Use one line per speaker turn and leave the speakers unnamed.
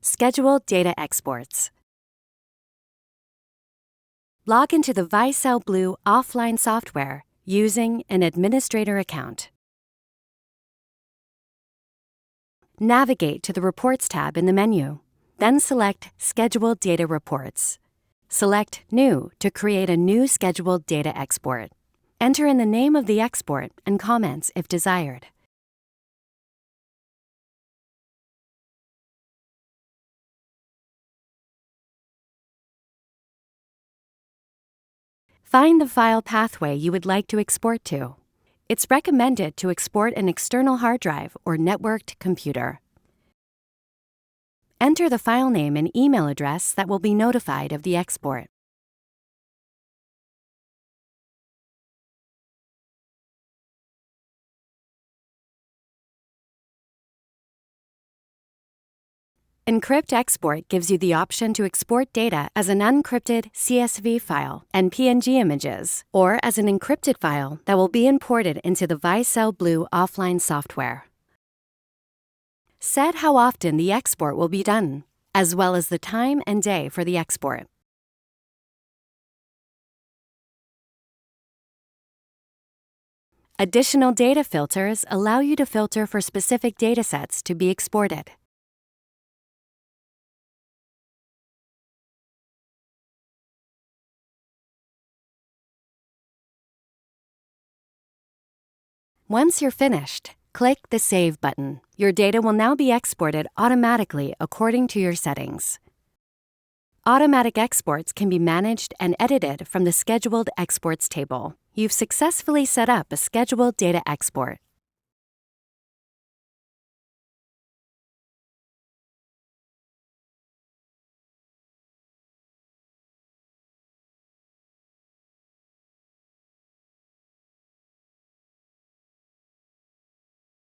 Scheduled Data Exports. Log into the Vi-CELL BLU offline software using an administrator account. Navigate to the Reports tab in the menu, then select Scheduled Data Reports. Select New to create a new scheduled data export. Enter in the name of the export and comments if desired. Find the file pathway you would like to export to. It's recommended to export an external hard drive or networked computer. Enter the file name and email address that will be notified of the export. Encrypt Export gives you the option to export data as an unencrypted CSV file and PNG images, or as an encrypted file that will be imported into the Vi-CELL BLU offline software. Set how often the export will be done, as well as the time and day for the export. Additional data filters allow you to filter for specific datasets to be exported. Once you're finished, click the Save button. Your data will now be exported automatically according to your settings. Automatic exports can be managed and edited from the Scheduled Exports table. You've successfully set up a scheduled data export.